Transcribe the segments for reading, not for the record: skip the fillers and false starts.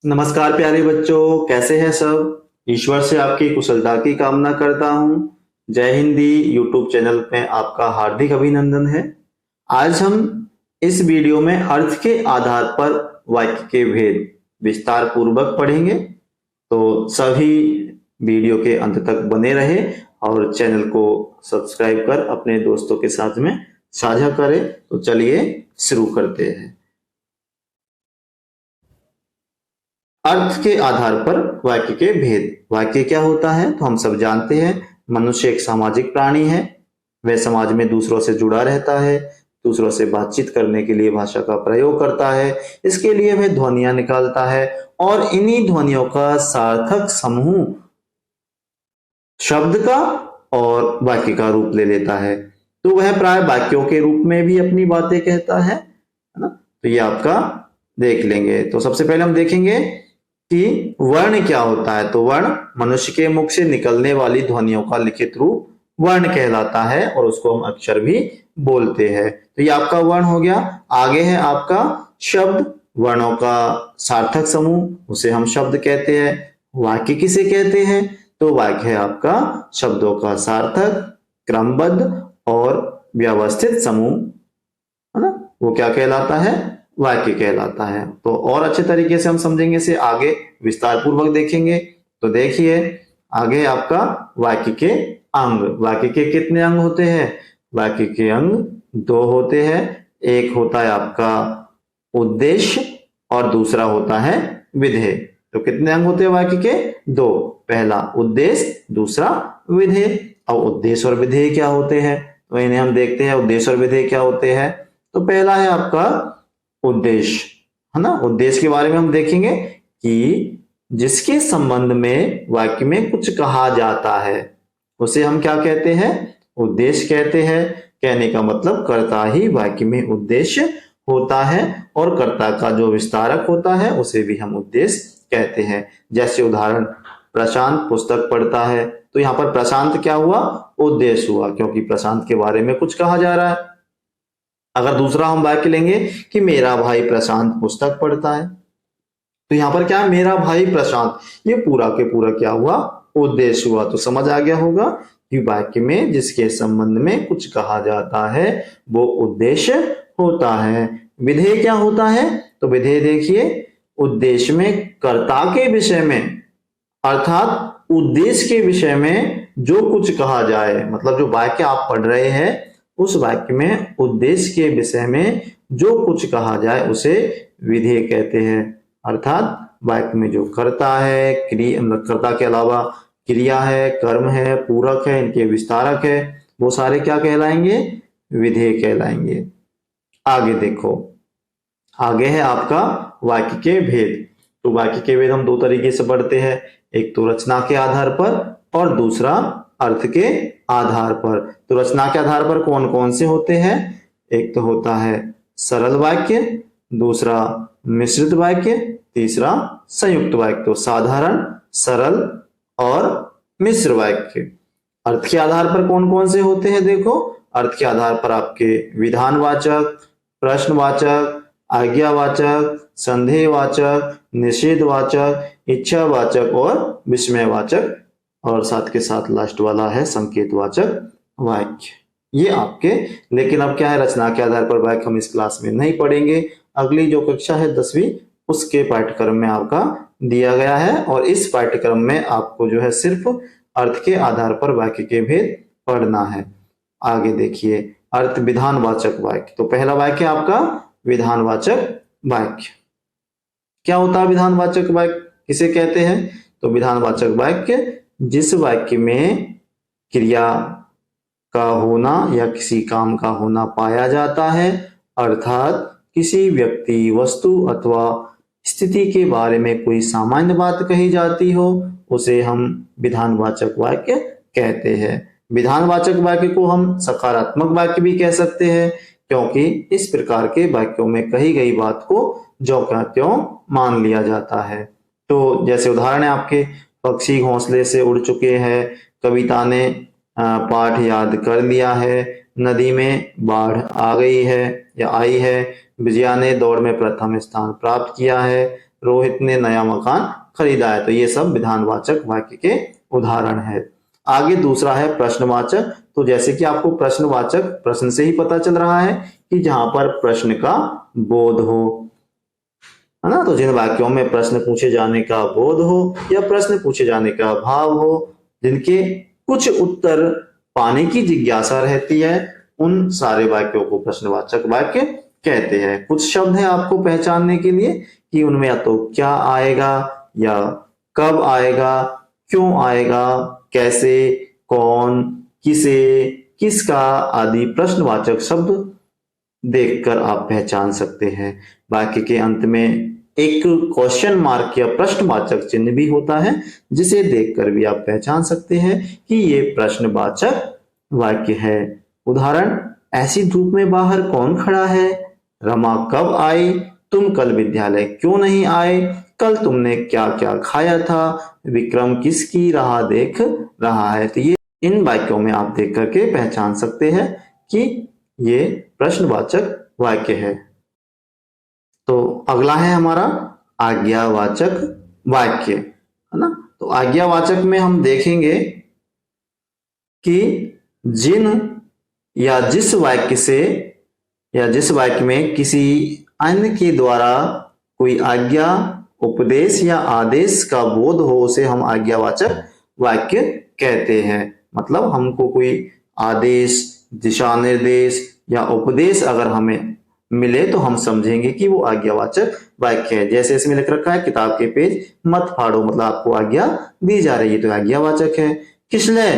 नमस्कार प्यारे बच्चों, कैसे हैं सब। ईश्वर से आपकी कुशलता की कामना करता हूँ। जय हिंदी यूट्यूब चैनल में आपका हार्दिक अभिनंदन है। आज हम इस वीडियो में अर्थ के आधार पर वाक्य के भेद विस्तार पूर्वक पढ़ेंगे। तो सभी वीडियो के अंत तक बने रहे और चैनल को सब्सक्राइब कर अपने दोस्तों के साथ में साझा करें। तो चलिए शुरू करते हैं। अर्थ के आधार पर वाक्य के भेद। वाक्य क्या होता है तो हम सब जानते हैं। मनुष्य एक सामाजिक प्राणी है। वह समाज में दूसरों से जुड़ा रहता है, दूसरों से बातचीत करने के लिए भाषा का प्रयोग करता है। इसके लिए वह ध्वनियां निकालता है और इन्हीं ध्वनियों का सार्थक समूह शब्द का और वाक्य का रूप ले लेता है। तो वह प्राय वाक्यों के रूप में भी अपनी बातें कहता है ना। तो ये आपका देख लेंगे। तो सबसे पहले हम देखेंगे कि वर्ण क्या होता है। तो वर्ण मनुष्य के मुख से निकलने वाली ध्वनियों का लिखित रूप वर्ण कहलाता है और उसको हम अक्षर भी बोलते हैं। तो ये आपका वर्ण हो गया। आगे है आपका शब्द। वर्णों का सार्थक समूह, उसे हम शब्द कहते हैं। वाक्य किसे कहते हैं तो वाक्य है आपका शब्दों का सार्थक, क्रमबद्ध और व्यवस्थित समूह, है ना। वो क्या कहलाता है, वाक्य कहलाता है। तो और अच्छे तरीके से हम समझेंगे, इसे आगे विस्तार पूर्वक देखेंगे। तो देखिए आगे आपका वाक्य के अंग। वाक्य के कितने अंग होते हैं। वाक्य के अंग दो होते हैं। एक होता है आपका उद्देश्य और दूसरा होता है विधेय। तो कितने अंग होते हैं वाक्य के, दो। पहला उद्देश्य, दूसरा विधेय। अब उद्देश्य और विधेय क्या होते हैं तो इन्हें हम देखते हैं। उद्देश्य और विधेय क्या होते हैं। तो पहला है आपका उद्देश्य, है ना। उद्देश्य के बारे में हम देखेंगे कि जिसके संबंध में वाक्य में कुछ कहा जाता है उसे हम क्या कहते हैं, उद्देश्य कहते हैं। कहने का मतलब कर्ता ही वाक्य में उद्देश्य होता है और कर्ता का जो विस्तारक होता है उसे भी हम उद्देश्य कहते हैं। जैसे उदाहरण, प्रशांत पुस्तक पढ़ता है। तो यहाँ पर प्रशांत क्या हुआ, उद्देश्य हुआ, क्योंकि प्रशांत के बारे में कुछ कहा जा रहा है। अगर दूसरा हम वाक्य लेंगे कि मेरा भाई प्रशांत पुस्तक पढ़ता है, तो यहां पर क्या है, मेरा भाई प्रशांत, ये पूरा के पूरा क्या हुआ, उद्देश्य हुआ। तो समझ आ गया होगा कि वाक्य में जिसके संबंध में कुछ कहा जाता है वो उद्देश्य होता है। विधेय क्या होता है तो विधेय देखिए, उद्देश्य में कर्ता के विषय में अर्थात उद्देश्य के विषय में जो कुछ कहा जाए, मतलब जो वाक्य आप पढ़ रहे हैं उस वाक्य में उद्देश्य के विषय में जो कुछ कहा जाए उसे विधेय कहते हैं। अर्थात वाक्य में जो कर्ता है, क्रिया, मतलब कर्ता के अलावा क्रिया है, कर्म है, पूरक है, इनके विस्तारक है, वो सारे क्या कहलाएंगे, विधेय कहलाएंगे। आगे देखो, आगे है आपका वाक्य के भेद। तो वाक्य के भेद हम दो तरीके से पढ़ते हैं, एक तो रचना के आधार पर और दूसरा अर्थ के आधार पर। तो रचना के आधार पर कौन कौन से होते हैं, एक तो होता है सरल वाक्य, दूसरा मिश्रित वाक्य, तीसरा संयुक्त वाक्य। तो साधारण, सरल और मिश्र वाक्य। अर्थ के आधार पर कौन कौन से होते हैं, देखो अर्थ के आधार पर आपके विधानवाचक, प्रश्नवाचक, आज्ञावाचक, संदेहवाचक, निषेधवाचक, इच्छावाचक और विस्मयवाचक, और साथ के साथ लास्ट वाला है संकेतवाचक वाक्य। ये आपके, लेकिन अब क्या है, रचना के आधार पर वाक्य हम इस क्लास में नहीं पढ़ेंगे। अगली जो कक्षा है 10वीं, उसके पाठ्यक्रम में आपका दिया गया है और इस पाठ्यक्रम में आपको जो है सिर्फ अर्थ के आधार पर वाक्य के भेद पढ़ना है। आगे देखिए, अर्थ विधानवाचक वाक्य। तो पहला वाक्य आपका विधानवाचक वाक्य। क्या होता है विधानवाचक वाक्य, किसे कहते हैं तो विधानवाचक वाक्य जिस वाक्य में क्रिया का होना या किसी काम का होना पाया जाता है, अर्थात किसी व्यक्ति, वस्तु अथवा स्थिति के बारे में कोई सामान्य बात कही जाती हो, उसे हम विधानवाचक वाक्य कहते हैं। विधानवाचक वाक्य को हम सकारात्मक वाक्य भी कह सकते हैं, क्योंकि इस प्रकार के वाक्यों में कही गई बात को ज्यों का त्यों मान लिया जाता है। तो जैसे उदाहरण है आपके, पक्षी घोंसले से उड़ चुके हैं, कविता ने पाठ याद कर लिया है, नदी में बाढ़ आ गई है या आई है, विजया ने दौड़ में प्रथम स्थान प्राप्त किया है, रोहित ने नया मकान खरीदा है। तो ये सब विधानवाचक वाक्य के उदाहरण है। आगे दूसरा है प्रश्नवाचक। तो जैसे कि आपको प्रश्नवाचक प्रश्न से ही पता चल रहा है कि जहां पर प्रश्न का बोध हो, है ना। तो जिन वाक्यों में प्रश्न पूछे जाने का बोध हो या प्रश्न पूछे जाने का भाव हो, जिनके कुछ उत्तर पाने की जिज्ञासा रहती है, उन सारे वाक्यों को प्रश्नवाचक वाक्य कहते हैं। कुछ शब्द है आपको पहचानने के लिए कि उनमें या तो क्या आएगा या कब आएगा, क्यों आएगा, कैसे, कौन, किसे, किसका आदि प्रश्नवाचक शब्द देखकर आप पहचान सकते हैं। वाक्य के अंत में एक क्वेश्चन मार्क या प्रश्नवाचक चिन्ह भी होता है, जिसे देखकर भी आप पहचान सकते हैं कि ये प्रश्नवाचक वाक्य है। उदाहरण, ऐसी धूप में बाहर कौन खड़ा है, रमा कब आई, तुम कल विद्यालय क्यों नहीं आए, कल तुमने क्या क्या खाया था, विक्रम किसकी राह देख रहा है। तो ये इन वाक्यों में आप देख करके पहचान सकते हैं कि ये प्रश्नवाचक वाक्य है। तो अगला है हमारा आज्ञावाचक वाक्य, है ना। तो आज्ञावाचक में हम देखेंगे कि जिन या जिस वाक्य से या जिस वाक्य में किसी अन्य के द्वारा कोई आज्ञा, उपदेश या आदेश का बोध हो, उसे हम आज्ञावाचक वाक्य कहते हैं। मतलब हमको कोई आदेश, दिशा निर्देश या उपदेश अगर हमें मिले तो हम समझेंगे कि वो आज्ञावाचक वाक्य है। जैसे इसमें लिख रखा है किताब के पेज मत फाड़ो, मतलब आपको आज्ञा दी जा रही है, तो आज्ञावाचक है। किसले,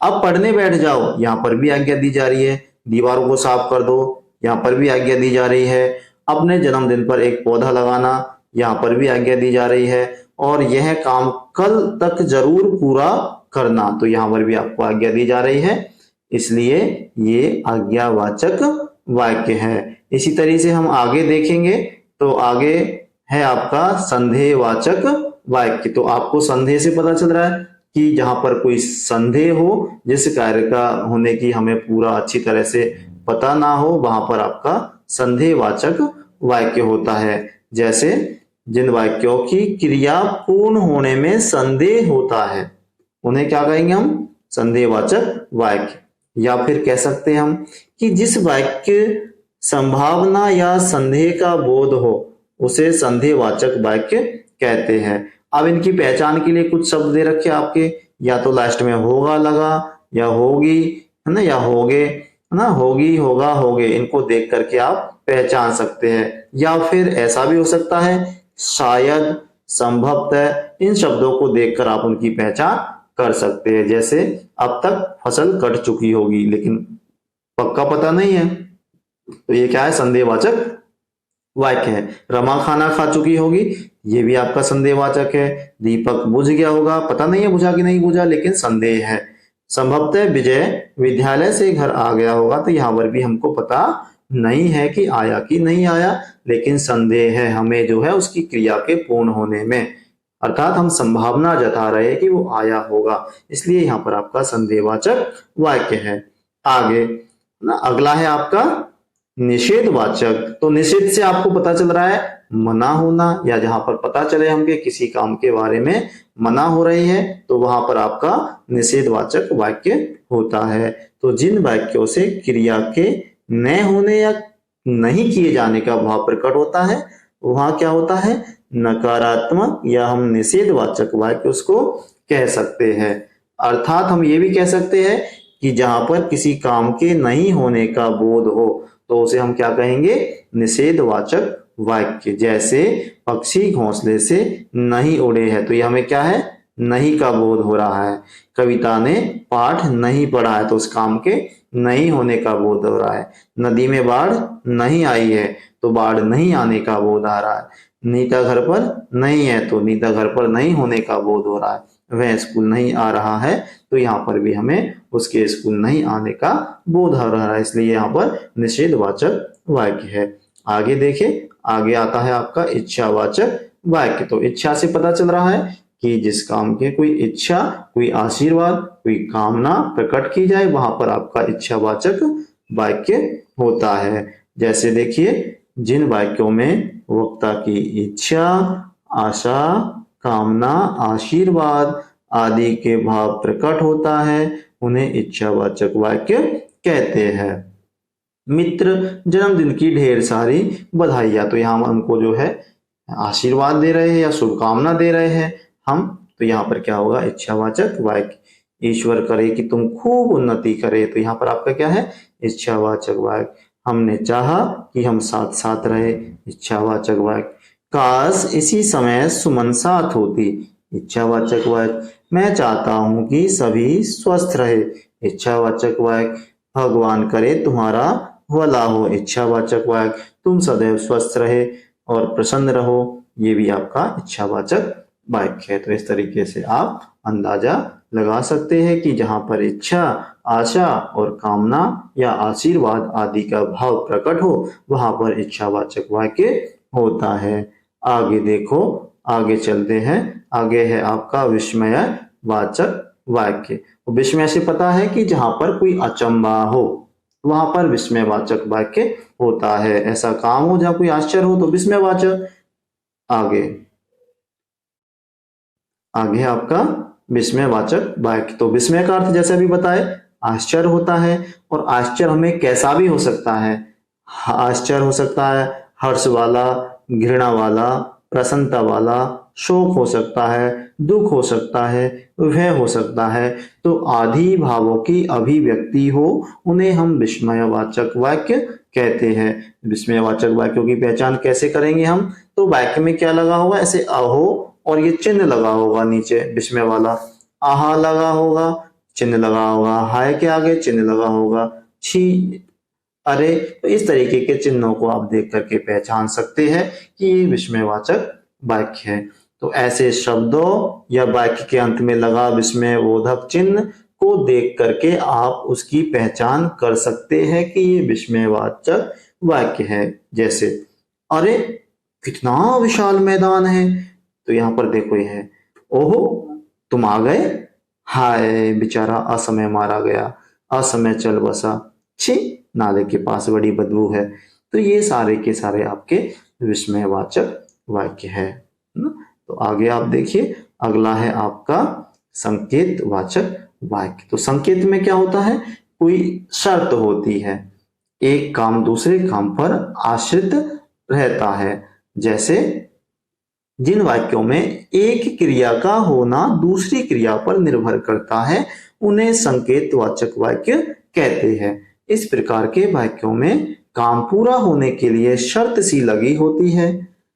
अब पढ़ने बैठ जाओ, यहाँ पर भी आज्ञा दी जा रही है। दीवारों को साफ कर दो, यहाँ पर भी आज्ञा दी जा रही है। अपने जन्मदिन पर एक पौधा लगाना, यहाँ पर भी आज्ञा दी जा रही है। और यह काम कल तक जरूर पूरा करना, तो यहाँ पर भी आपको आज्ञा दी जा रही है, इसलिए ये आज्ञावाचक वाक्य है। इसी तरीके से हम आगे देखेंगे तो आगे है आपका संदेहवाचक वाक्य। तो आपको संदेह से पता चल रहा है कि जहां पर कोई संदेह हो, जिस कार्य का होने की हमें पूरा अच्छी तरह से पता ना हो, वहां पर आपका संदेहवाचक वाक्य होता है। जैसे जिन वाक्यों की क्रिया पूर्ण होने में संदेह होता है, उन्हें क्या कहेंगे हम, संदेहवाचक वाक्य। या फिर कह सकते हैं हम कि जिस वाक्य संभावना या संदेह का बोध हो, उसे संदेहवाचक वाक्य कहते हैं। अब इनकी पहचान के लिए कुछ शब्द दे रखे आपके, या तो लास्ट में होगा लगा, या होगी, है ना, या होगे, है ना, होगी, होगा, होगे, इनको देख करके आप पहचान सकते हैं। या फिर ऐसा भी हो सकता है शायद, संभवतः, इन शब्दों को देखकर आप उनकी पहचान कर सकते हैं। जैसे अब तक फसल कट चुकी होगी, लेकिन पक्का पता नहीं है, तो ये क्या है, संदेहवाचक वाक्य है। रमा खाना खा चुकी होगी, ये भी आपका संदेहवाचक है। दीपक बुझ गया होगा, पता नहीं है बुझा कि नहीं बुझा, लेकिन संदेह है। संभवतः विजय विद्यालय से घर आ गया होगा, तो यहाँ पर भी हमको पता नहीं है कि आया कि नहीं आया, लेकिन संदेह है हमें जो है उसकी क्रिया के पूर्ण होने में, अर्थात हम संभावना जता रहे हैं कि वो आया होगा, इसलिए यहाँ पर आपका संदेहवाचक वाक्य है। आगे ना अगला है आपका निषेधवाचक। तो निषेध से आपको पता चल रहा है मना होना, या जहां पर पता चले हमके किसी काम के बारे में मना हो रही है, तो वहां पर आपका निषेधवाचक वाक्य होता है। तो जिन वाक्यों से क्रिया के न होने या नहीं किए जाने का भाव प्रकट होता है, वहां क्या होता है, नकारात्मक या हम निषेधवाचक वाक्य उसको कह सकते हैं। अर्थात हम ये भी कह सकते हैं कि जहां पर किसी काम के नहीं होने का बोध हो, तो उसे हम क्या कहेंगे, निषेधवाचक वाक्य। जैसे पक्षी घोंसले से नहीं उड़े हैं, तो ये हमें क्या है, नहीं का बोध हो रहा है। कविता ने पाठ नहीं पढ़ा है, तो उस काम के नहीं होने का बोध हो रहा है। नदी में बाढ़ नहीं आई है, तो बाढ़ नहीं आने का बोध आ रहा है। नीता घर पर नहीं है, तो नीता घर पर नहीं होने का बोध हो रहा है। वह स्कूल नहीं आ रहा है, तो यहाँ पर भी हमें उसके स्कूल नहीं आने का बोध हो रहा है, इसलिए यहाँ पर निषेधवाचक वाक्य है। आगे देखिए, आगे आता है आपका इच्छावाचक वाक्य। तो इच्छा से पता चल रहा है कि जिस काम के कोई इच्छा, कोई आशीर्वाद, कोई कामना प्रकट की जाए, वहां पर आपका इच्छावाचक वाक्य होता है। जैसे देखिए, जिन वाक्यों में वक्ता की इच्छा, आशा, कामना, आशीर्वाद आदि के भाव प्रकट होता है, उन्हें इच्छावाचक वाक्य कहते हैं। मित्र जन्मदिन की ढेर सारी बधाइयां, तो यहाँ हमको जो है आशीर्वाद दे रहे हैं या शुभकामना दे रहे हैं हम, तो यहाँ पर क्या होगा, इच्छावाचक वाक्य। ईश्वर करे कि तुम खूब उन्नति करे, तो यहाँ पर आपका क्या है, इच्छावाचक वाक्य। हमने चाहा कि हम साथ साथ रहे, इच्छावाचक वाक्य। काश इसी समय सुमन साथ होती, इच्छावाचक वाक्य। मैं चाहता हूं कि सभी स्वस्थ रहे, इच्छावाचक वाक्य। भगवान करे तुम्हारा भला हो, इच्छावाचक वाक्य। तुम सदैव स्वस्थ रहे और प्रसन्न रहो, ये भी आपका इच्छावाचक वाक्य है। तो इस तरीके से आप अंदाजा लगा सकते हैं कि जहां पर इच्छा, आशा और कामना या आशीर्वाद आदि का भाव प्रकट हो, वहां पर इच्छावाचक वाक्य होता है। आगे देखो, आगे चलते हैं। आगे है आपका विस्मयवाचक वाक्य। विस्मय से पता है कि जहां पर कोई अचंभा हो, वहां पर विस्मयवाचक वाक्य होता है। ऐसा काम हो जहां कोई आश्चर्य हो तो विस्मयवाचक। आगे आगे आपका विस्मयवाचक वाक्य। तो विस्मय का अर्थ जैसे अभी बताए आश्चर्य होता है, और आश्चर्य हमें कैसा भी हो सकता है। आश्चर्य हो सकता है हर्ष वाला, घृणा वाला, प्रसन्नता वाला, शोक हो सकता है, दुख हो सकता है, भय हो सकता है। तो आदि भावों की अभिव्यक्ति हो, उन्हें हम विस्मयवाचक वाक्य कहते हैं। विस्मयवाचक वाक्यों की पहचान कैसे करेंगे हम, तो वाक्य में क्या लगा होगा, ऐसे अहो और ये चिन्ह लगा होगा नीचे विस्मय वाला, आहा लगा होगा, चिन्ह लगा होगा, हाय के आगे चिन्ह लगा होगा, छी, अरे। तो इस तरीके के चिन्हों को आप देख करके पहचान सकते हैं कि ये विस्मयवाचक वाक्य है। तो ऐसे शब्दों या वाक्य के अंत में लगा विस्मयबोधक चिन्ह को देख करके आप उसकी पहचान कर सकते हैं कि ये विस्मयवाचक वाक्य है। जैसे, अरे कितना विशाल मैदान है, तो यहाँ पर देखो ये है, ओहो तुम आ गए, हाय बेचारा असमय मारा गया, असमय चल बसा, छी नाले के पास बड़ी बदबू है। तो ये सारे के सारे आपके विस्मयवाचक वाक्य है ना। तो आगे आप देखिए, अगला है आपका संकेतवाचक वाक्य। तो संकेत में क्या होता है, कोई शर्त होती है, एक काम दूसरे काम पर आश्रित रहता है। जैसे जिन वाक्यों में एक क्रिया का होना दूसरी क्रिया पर निर्भर करता है, उन्हें संकेतवाचक वाक्य कहते हैं। इस प्रकार के वाक्यों में काम पूरा होने के लिए शर्त सी लगी होती है।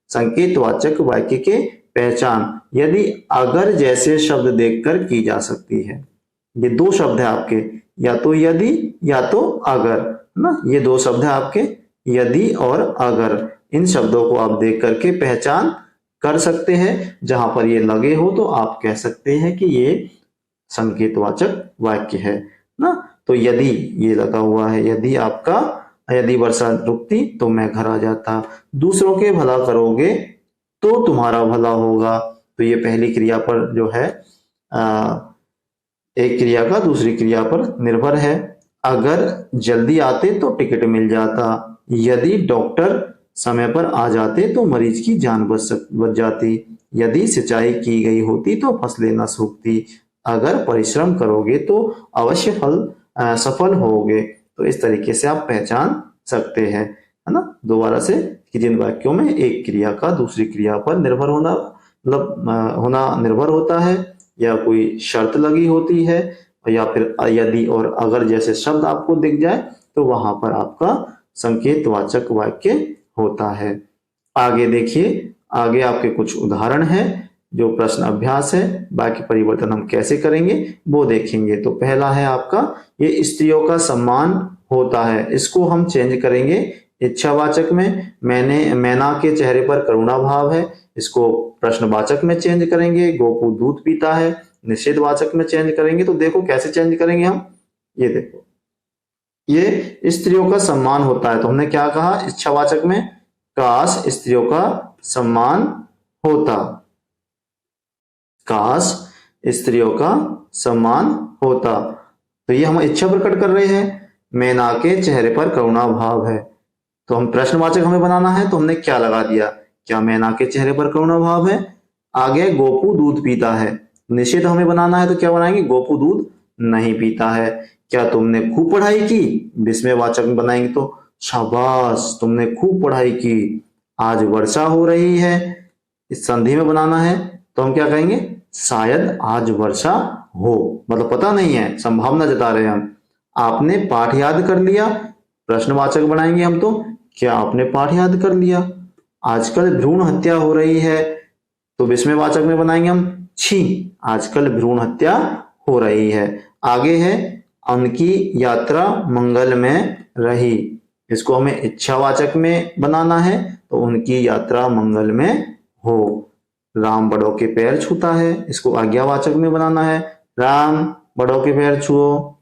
संकेतवाचक वाक्य के पहचान यदि अगर जैसे शब्द देखकर की जा सकती है। ये दो शब्द है आपके, या तो यदि या तो अगर ना, ये दो शब्द है आपके, यदि और अगर। इन शब्दों को आप देख करके पहचान कर सकते हैं। जहां पर ये लगे हो तो आप कह सकते हैं कि ये संकेतवाचक वाक्य है ना। तो यदि ये लगा हुआ है, यदि आपका, यदि वर्षा रुकती तो मैं घर आ जाता, दूसरों के भला करोगे तो तुम्हारा भला होगा। तो ये पहली क्रिया पर जो है एक क्रिया का दूसरी क्रिया पर निर्भर है। अगर जल्दी आते तो टिकट मिल जाता, यदि डॉक्टर समय पर आ जाते तो मरीज की जान बच जाती, यदि सिंचाई की गई होती तो फसलें न सूखती, अगर परिश्रम करोगे तो अवश्य सफल होगे। तो इस तरीके से आप पहचान सकते हैं, है ना। दोबारा से, कि जिन वाक्यों में एक क्रिया का दूसरी क्रिया पर निर्भर होना, मतलब होना निर्भर होता है, या कोई शर्त लगी होती है, या फिर यदि और अगर जैसे शब्द आपको दिख जाए, तो वहां पर आपका संकेतवाचक वाक्य होता है। आगे देखिए, आगे आपके कुछ उदाहरण हैं, जो प्रश्न अभ्यास है। वाक्य परिवर्तन हम कैसे करेंगे वो देखेंगे। तो पहला है आपका, ये स्त्रियों का सम्मान होता है, इसको हम चेंज करेंगे इच्छावाचक में। मैना के चेहरे पर करुणा भाव है, इसको प्रश्नवाचक में चेंज करेंगे। गोपू दूध पीता है, निषेधवाचक में चेंज करेंगे। तो देखो कैसे चेंज करेंगे हम, ये देखो, ये स्त्रियों का सम्मान होता है, तो हमने क्या कहा इच्छावाचक में, काश स्त्रियों का सम्मान होता, काश स्त्रियों का सम्मान होता। तो ये हम इच्छा प्रकट कर रहे हैं। मैना के चेहरे पर करुणा भाव है, तो हम प्रश्नवाचक हमें बनाना है, तो हमने क्या लगा दिया, क्या मैना के चेहरे पर करुणा भाव है? आगे गोपू दूध पीता है। निषेध हमें बनाना है तो क्या बनाएंगे? गोपू दूध नहीं पीता है। क्या तुमने खूब पढ़ाई की? विस्मयवाचक में बनाएंगे तो शाबाश तुमने खूब पढ़ाई की। आज वर्षा हो रही है, इस संधि में बनाना है तो हम क्या कहेंगे? शायद आज वर्षा हो, मतलब पता नहीं है, संभावना जता रहे हैं हम। आपने पाठ याद कर लिया, प्रश्नवाचक बनाएंगे हम तो क्या आपने पाठ याद कर लिया। आजकल भ्रूण हत्या हो रही है तो विस्मयवाचक में बनाएंगे हम छी, आजकल भ्रूण हत्या हो रही है। आगे है उनकी यात्रा मंगल में रही, इसको हमें इच्छावाचक में बनाना है तो उनकी यात्रा मंगल में हो। राम बड़ों के पैर छूता है, इसको आज्ञावाचक में बनाना है, राम बड़ों के पैर छुओ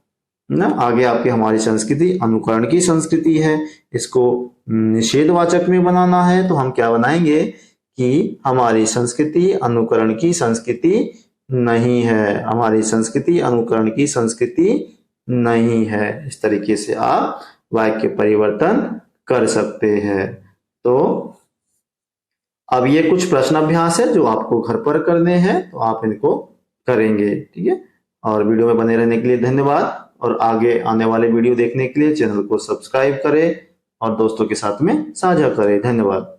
ना। आगे आपकी हमारी संस्कृति अनुकरण की संस्कृति है, इसको निषेधवाचक में बनाना है तो हम क्या बनाएंगे कि हमारी संस्कृति अनुकरण की संस्कृति नहीं है, हमारी संस्कृति अनुकरण की संस्कृति नहीं है। इस तरीके से आप वाक्य परिवर्तन कर सकते हैं। तो अब ये कुछ प्रश्नाभ्यास है जो आपको घर पर करने हैं, तो आप इनको करेंगे, ठीक है। और वीडियो में बने रहने के लिए धन्यवाद, और आगे आने वाले वीडियो देखने के लिए चैनल को सब्सक्राइब करें और दोस्तों के साथ में साझा करें। धन्यवाद।